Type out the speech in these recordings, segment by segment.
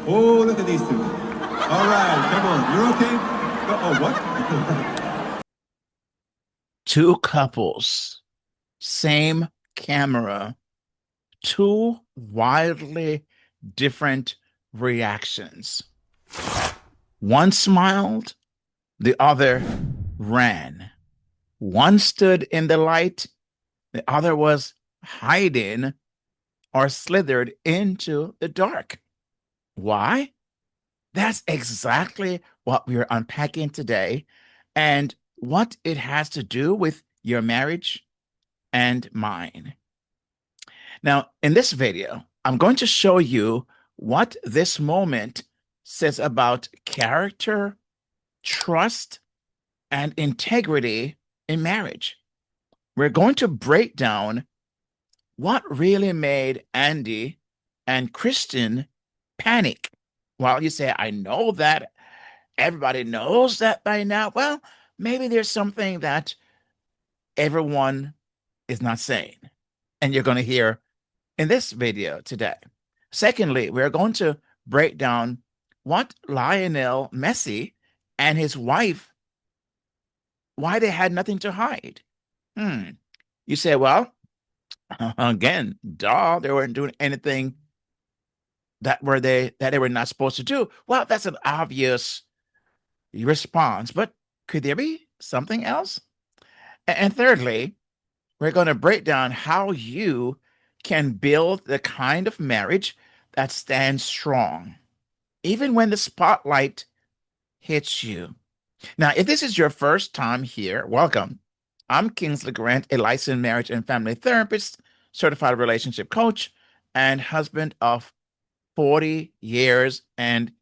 Oh, look at these two. All right, come on. You're okay? Oh, what? Two couples, same camera, two wildly different reactions. One smiled, the other ran. One stood in the light, the other was hiding or slithered into the dark. Why? That's exactly what we're unpacking today and what it has to do with your marriage and mine. Now, in this video, I'm going to show you what this moment says about character, trust, and integrity in marriage. We're going to break down what really made Andy and Kristin panic. Well, you say, I know that. Everybody knows that by now. Well, maybe there's something that everyone is not saying, and you're going to hear in this video today. Secondly, we're going to break down what Lionel Messi and his wife, why they had nothing to hide. You say, well, again, duh, they weren't doing anything that they were not supposed to do. Well, that's an obvious response, but could there be something else? And thirdly, we're going to break down how you can build the kind of marriage that stands strong, even when the spotlight hits you. Now, if this is your first time here, welcome. I'm Kingsley Grant, a licensed marriage and family therapist, certified relationship coach, and husband of 40 years and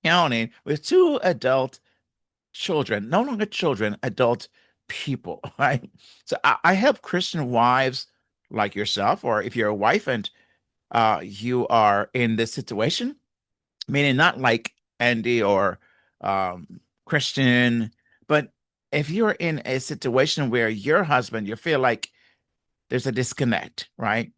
counting with two adult children, no longer children, adult people, right? So I help Christian wives like yourself, or if you're a wife and you are in this situation, meaning not like Andy or Christian, but if you're in a situation where your husband, you feel like there's a disconnect, right?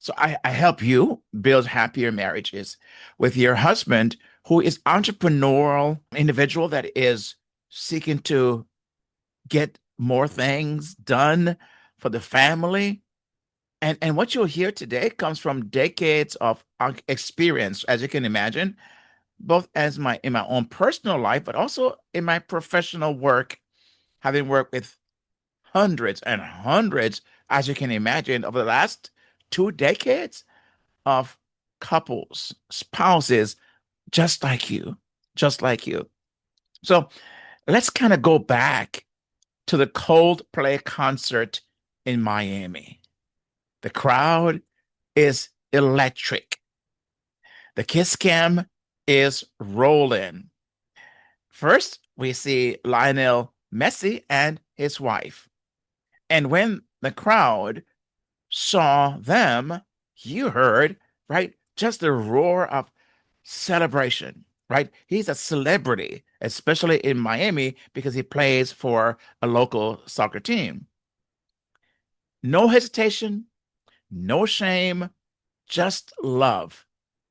So I help you build happier marriages with your husband who is entrepreneurial individual that is seeking to get more things done for the family. And what you'll hear today comes from decades of experience, as you can imagine, both as my in my own personal life, but also in my professional work, having worked with hundreds and hundreds, as you can imagine, over the last 2 decades of couples, spouses, just like you, just like you. So let's kind of go back to the Coldplay concert in Miami. The crowd is electric. The kiss cam is rolling. First, we see Lionel Messi and his wife. And when the crowd saw them, you heard, right, just the roar of celebration, right? He's a celebrity, especially in Miami, because he plays for a local soccer team. No hesitation, no shame, just love.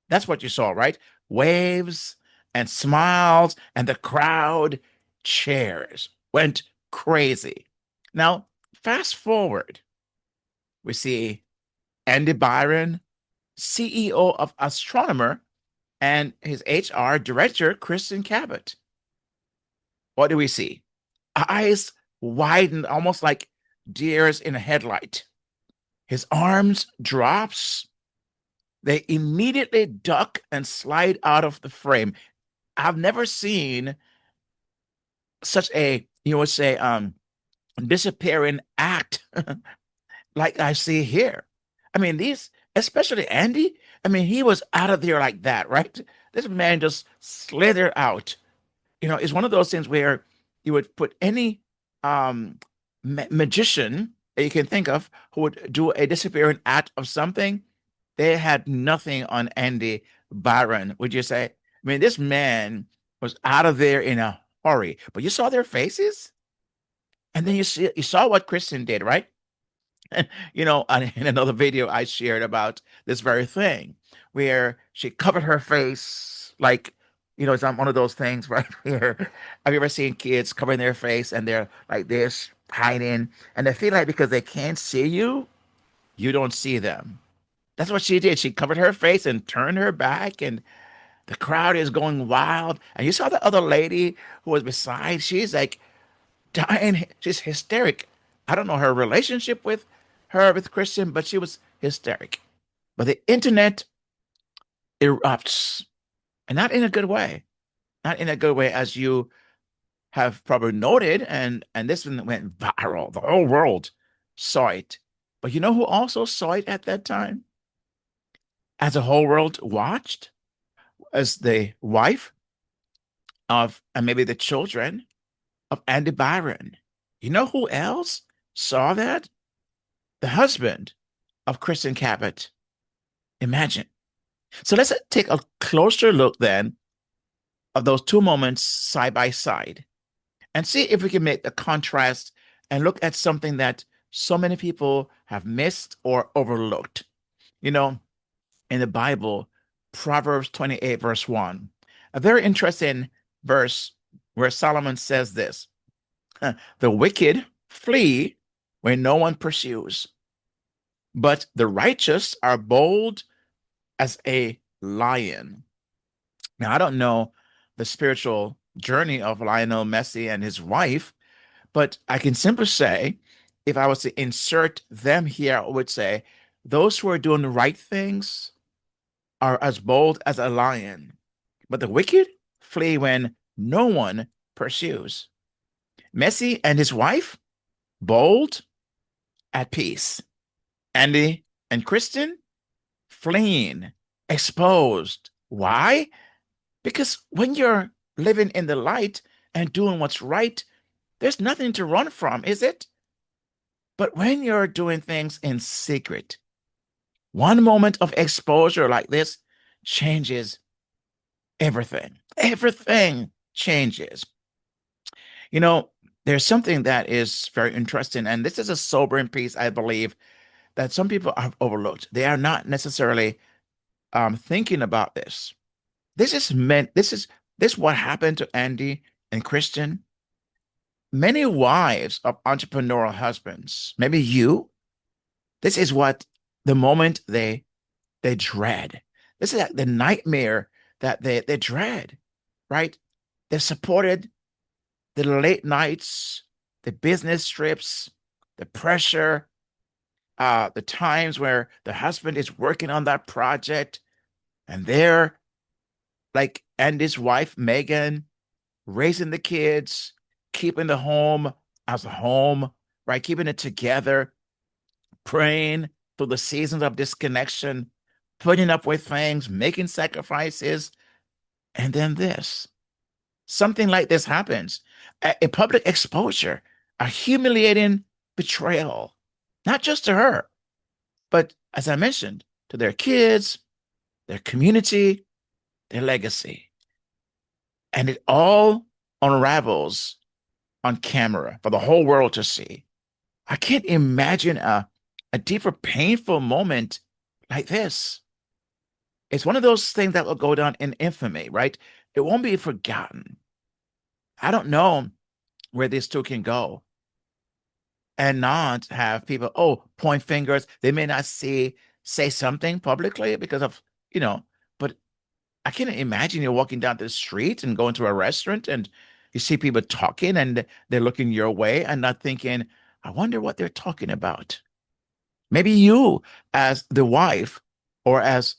That's what you saw, right? Waves and smiles, and the crowd cheers, went crazy. Now, fast forward, we see Andy Byron, CEO of Astronomer, and his HR director, Kristin Cabot. What do we see? Eyes widened, almost like deers in a headlight. His arms drops. They immediately duck and slide out of the frame. I've never seen such a, you would say, disappearing act like I see here. I mean, these, especially Andy, I mean, he was out of there like that, right? This man just slithered out. It's one of those things where you would put any magician that you can think of who would do a disappearing act of something. They had nothing on Andy Byron, would you say? I mean, this man was out of there in a hurry. But you saw their faces, and then you saw what Kristen did, right? And in another video I shared about this very thing, where she covered her face Like, it's on one of those things right here. Have you ever seen kids covering their face and they're like this, hiding, and they feel like because they can't see you, you don't see them. That's what she did. She covered her face and turned her back, and the crowd is going wild. And you saw the other lady who was beside. She's like dying. She's hysteric. I don't know her relationship with Christian, but she was hysteric. But the internet erupts, and not in a good way. Not in a good way, as you have probably noted, and this one went viral. The whole world saw it. But you know who also saw it at that time? As the whole world watched, as the wife of, and maybe the children of Andy Byron. You know who else saw that? The husband of Kristin Cabot. Imagine. So let's take a closer look then of those two moments side by side and see if we can make the contrast and look at something that so many people have missed or overlooked. You know, in the Bible, Proverbs 28, verse 1, a very interesting verse where Solomon says this: the wicked flee when no one pursues, but the righteous are bold as a lion. Now, I don't know the spiritual journey of Lionel Messi and his wife, but I can simply say, if I was to insert them here, I would say those who are doing the right things are as bold as a lion, but the wicked flee when no one pursues. Messi and his wife, bold, at peace. Andy and Kristin, fleeing, exposed. Why? Because when you're living in the light and doing what's right, there's nothing to run from, is it? But when you're doing things in secret, one moment of exposure like this changes everything. Everything changes. You know, there's something that is very interesting, and this is a sobering piece, I believe, that some people have overlooked. They are not necessarily thinking about this. This what happened to Andy and Kristin. Many wives of entrepreneurial husbands, maybe you, this is what the moment they dread. This is like the nightmare that they dread, right? They've supported the late nights, the business trips, the pressure, the times where the husband is working on that project, and they're like, and his wife, Megan, raising the kids, keeping the home as a home, right? Keeping it together, praying through the seasons of disconnection, putting up with things, making sacrifices. And then this, something like this happens, a public exposure, a humiliating betrayal, not just to her, but as I mentioned, to their kids, their community, their legacy. And it all unravels on camera for the whole world to see. I can't imagine a deeper, painful moment like this. It's one of those things that will go down in infamy, right? It won't be forgotten. I don't know where these two can go and not have people, point fingers. They may not say something publicly because of, but I can't imagine you're walking down the street and going to a restaurant and you see people talking and they're looking your way and not thinking, I wonder what they're talking about. Maybe you, as the wife, or as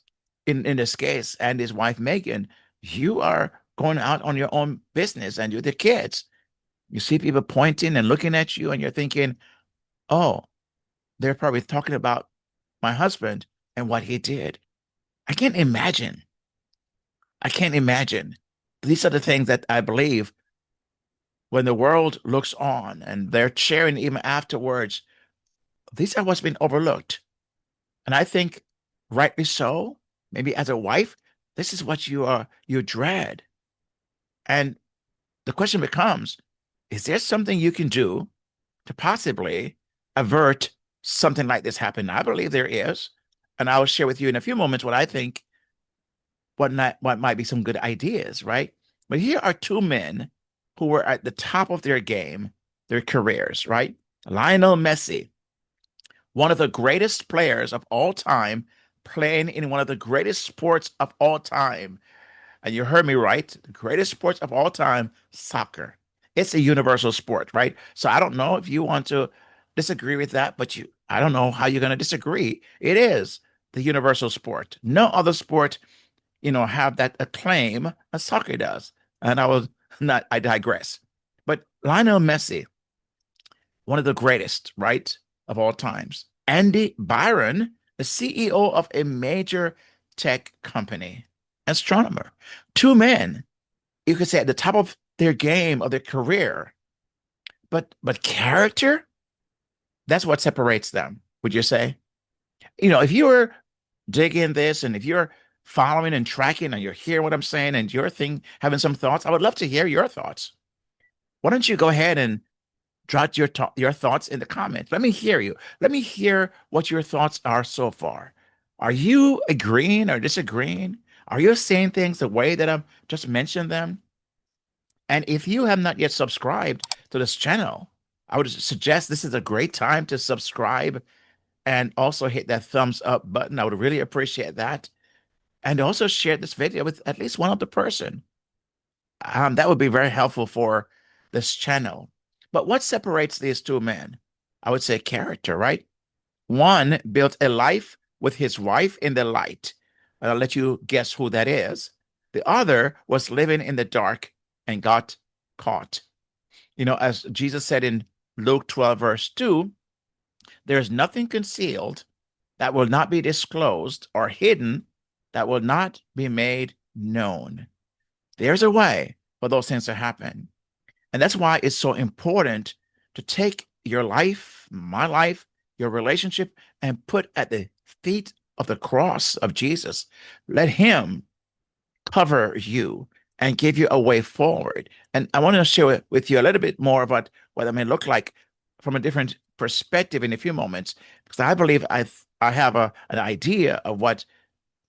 in this case, and his wife Megan, you are going out on your own business and you're the kids. You see people pointing and looking at you, and you're thinking, oh, they're probably talking about my husband and what he did. I can't imagine. I can't imagine. These are the things that I believe when the world looks on and they're cheering even afterwards, these are what's been overlooked. And I think rightly so, maybe as a wife, this is what you dread. And the question becomes, is there something you can do to possibly avert something like this happening? I believe there is. And I will share with you in a few moments what I think what might be some good ideas, right? But here are two men who were at the top of their game, their careers, right? Lionel Messi, one of the greatest players of all time, playing in one of the greatest sports of all time. And you heard me right, the greatest sports of all time, soccer. It's a universal sport, right? So I don't know if you want to disagree with that, but I don't know how you're going to disagree. It is the universal sport. No other sport, have that acclaim as soccer does. And I digress. But Lionel Messi, one of the greatest, right, of all times. Andy Byron, the CEO of a major tech company, Astronomer. Two men, you could say at the top of their game of their career. But character, that's what separates them, would you say? If you were digging this and if you're following and tracking and you're hearing what I'm saying and you're having some thoughts, I would love to hear your thoughts. Why don't you go ahead and jot your thoughts in the comments? Let me hear you. Let me hear what your thoughts are so far. Are you agreeing or disagreeing? Are you saying things the way that I've just mentioned them? And if you have not yet subscribed to this channel, I would suggest this is a great time to subscribe and also hit that thumbs up button. I would really appreciate that. And also share this video with at least one other person. That would be very helpful for this channel. But what separates these two men? I would say character, right? One built a life with his wife in the light. I'll let you guess who that is. The other was living in the dark and got caught. As Jesus said in Luke 12, verse 2, there's nothing concealed that will not be disclosed or hidden that will not be made known. There's a way for those things to happen. And that's why it's so important to take your life, my life, your relationship, and put at the feet of the cross of Jesus. Let him cover you and give you a way forward. And I want to share with you a little bit more about what that may look like from a different perspective in a few moments, because I believe I have an idea of what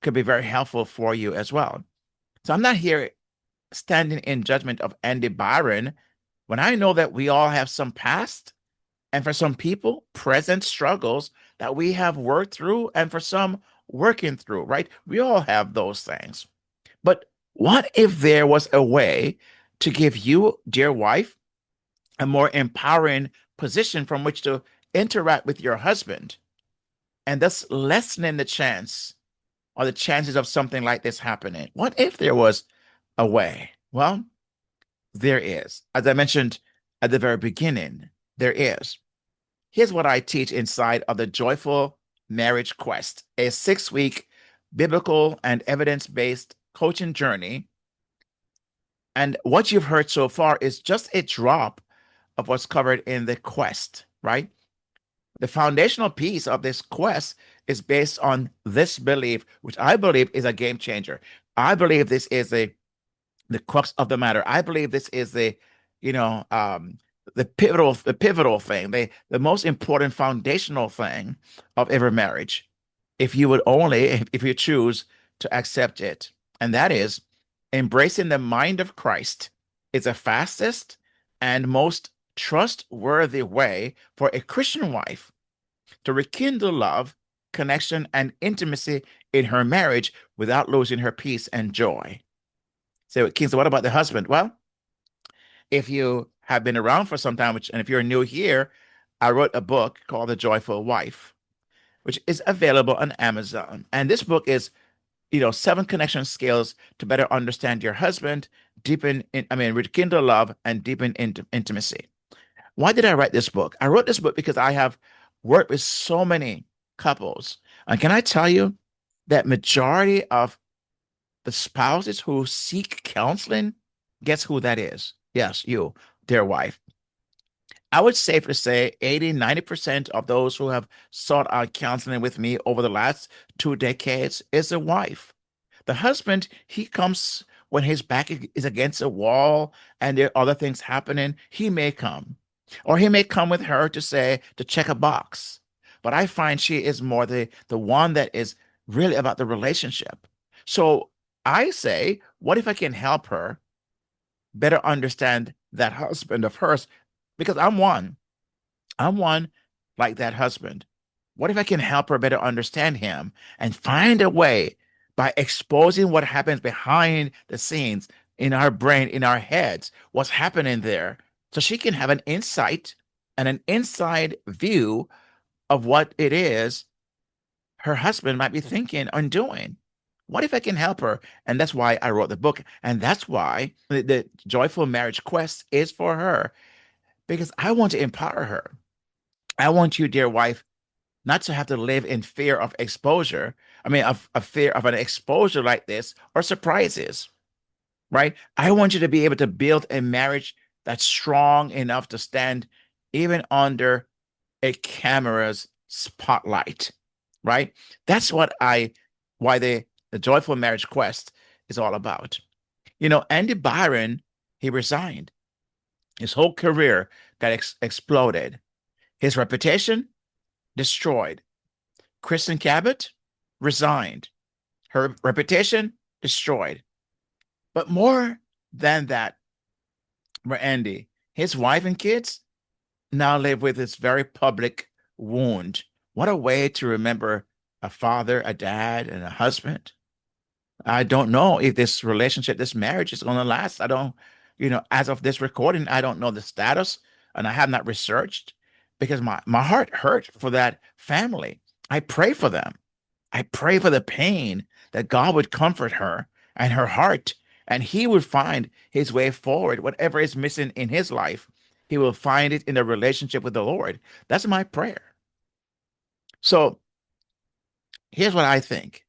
could be very helpful for you as well. So I'm not here standing in judgment of Andy Byron when I know that we all have some past and for some people, present struggles that we have worked through and for some working through, right? We all have those things. But what if there was a way to give you, dear wife, a more empowering position from which to interact with your husband and thus lessening the chance or the chances of something like this happening? What if there was a way? Well, there is. As I mentioned at the very beginning, there is. Here's what I teach inside of the Joyful Marriage Quest, a 6-week biblical and evidence-based coaching journey. And what you've heard so far is just a drop of what's covered in the quest, right? The foundational piece of this quest is based on this belief, which I believe is a game changer. I believe this is the crux of the matter. I believe this is the pivotal thing, the most important foundational thing of every marriage, if you choose to accept it. And that is embracing the mind of Christ is the fastest and most trustworthy way for a Christian wife to rekindle love, connection, and intimacy in her marriage without losing her peace and joy. So, Kingsley, what about the husband? Well, if you have been around for some time, and if you're new here, I wrote a book called The Joyful Wife, which is available on Amazon. And this book is, 7 connection skills to better understand your husband, rekindle love and deepen intimacy. Why did I write this book? I wrote this book because I have worked with so many couples. And can I tell you that majority of the spouses who seek counseling, guess who that is? Yes, you, dear wife. I would safely say 80–90% of those who have sought out counseling with me over the last 2 decades is a wife. The husband, he comes when his back is against a wall and there are other things happening. He may come, or he may come with her to check a box. But I find she is more the one that is really about the relationship. So I say, what if I can help her better understand that husband of hers? Because I'm one like that husband. What if I can help her better understand him and find a way by exposing what happens behind the scenes in our brain, in our heads, what's happening there, so she can have an insight and an inside view of what it is her husband might be thinking and doing. What if I can help her? And that's why I wrote the book. And that's why the Joyful Marriage Quest is for her, because I want to empower her. I want you, dear wife, not to have to live in fear of exposure. I mean, of fear of an exposure like this or surprises, right? I want you to be able to build a marriage that's strong enough to stand even under a camera's spotlight, right? That's why the Joyful Marriage Quest is all about. You know, Andy Byron, he resigned. His whole career got exploded. His reputation destroyed. Kristin Cabot resigned. Her reputation destroyed. But more than that, for Andy, his wife and kids now live with this very public wound. What a way to remember a father, a dad, and a husband. I don't know if this relationship, this marriage is going to last. I don't, as of this recording, I don't know the status and I have not researched because my heart hurt for that family. I pray for them. I pray for the pain that God would comfort her and her heart, and he would find his way forward. Whatever is missing in his life, he will find it in a relationship with the Lord. That's my prayer. So here's what I think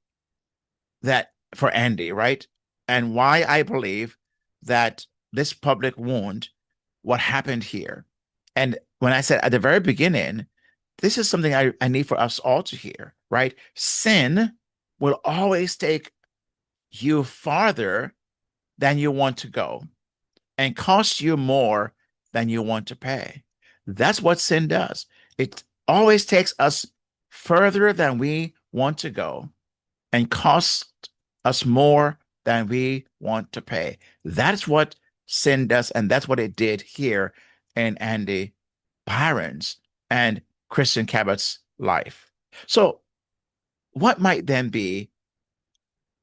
that for Andy, right? And why I believe that this public wound, what happened here. And when I said at the very beginning, this is something I need for us all to hear, right? Sin will always take you farther than you want to go and cost you more than you want to pay. That's what sin does. It always takes us further than we want to go and costs us more than we want to pay. That's what sin does, and that's what it did here in Andy Byron's and Kristin Cabot's life. So, what might then be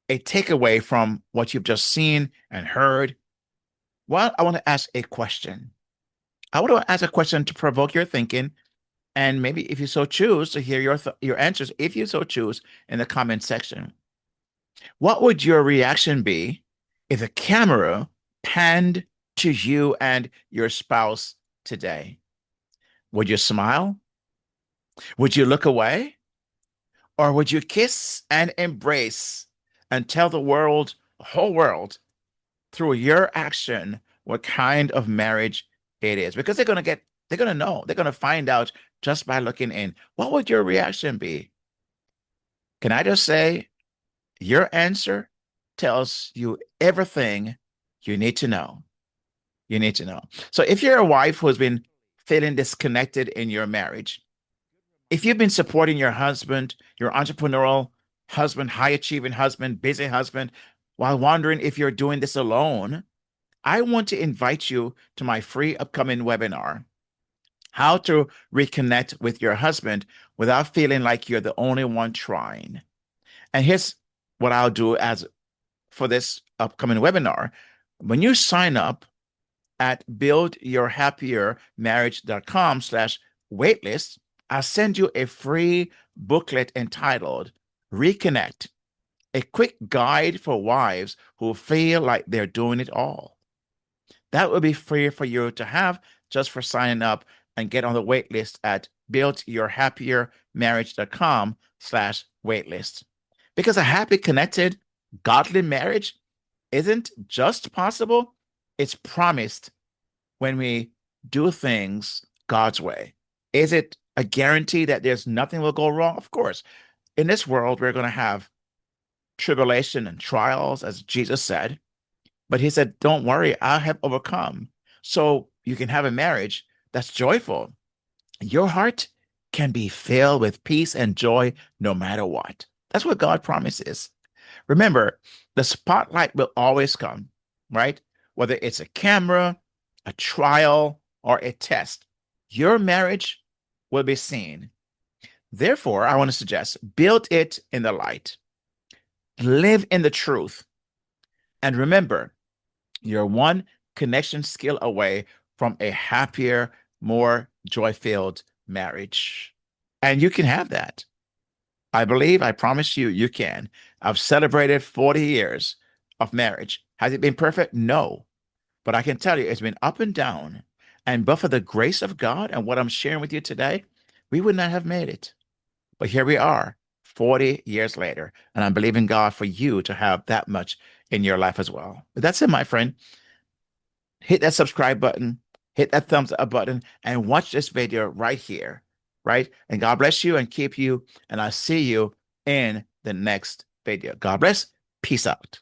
a takeaway from what you've just seen and heard? Well, I want to ask a question. I want to ask a question to provoke your thinking, and maybe if you so choose to hear your answers, if you so choose, in the comment section. What would your reaction be if a camera panned to you and your spouse today? Would you smile? Would you look away? Or would you kiss and embrace and tell the world, the whole world, through your action, what kind of marriage it is? Because they're going to know, they're going to find out just by looking in. What would your reaction be? Can I just say, your answer tells you everything you need to know. You need to know. So if you're a wife who has been feeling disconnected in your marriage, if you've been supporting your husband, your entrepreneurial husband, high achieving husband, busy husband, while wondering if you're doing this alone, I want to invite you to my free upcoming webinar, How to Reconnect with Your Husband Without Feeling Like You're the Only One Trying. And here's what I'll do as for this upcoming webinar. When you sign up at buildyourhappiermarriage.com/waitlist, I'll send you a free booklet entitled Reconnect, a quick guide for wives who feel like they're doing it all. That will be free for you to have just for signing up and get on the wait list at buildyourhappiermarriage.com/waitlist. Because a happy, connected, godly marriage isn't just possible, it's promised when we do things God's way. Is it a guarantee that there's nothing will go wrong? Of course. In this world, we're going to have tribulation and trials, as Jesus said. But he said, don't worry, I have overcome. So you can have a marriage that's joyful. Your heart can be filled with peace and joy no matter what. That's what God promises. Remember, the spotlight will always come, right? Whether it's a camera, a trial, or a test, your marriage will be seen. Therefore, I want to suggest build it in the light, live in the truth, and remember, you're one connection skill away from a happier, more joy filled marriage. And you can have that. I believe, I promise you, you can. I've celebrated 40 years of marriage. Has it been perfect? No. But I can tell you, it's been up and down. And but for the grace of God and what I'm sharing with you today, we would not have made it. But here we are, 40 years later. And I'm believing God for you to have that much in your life as well. But that's it, my friend. Hit that subscribe button, hit that thumbs up button, and watch this video right here, right? And God bless you and keep you. And I'll see you in the next video. God bless. Peace out.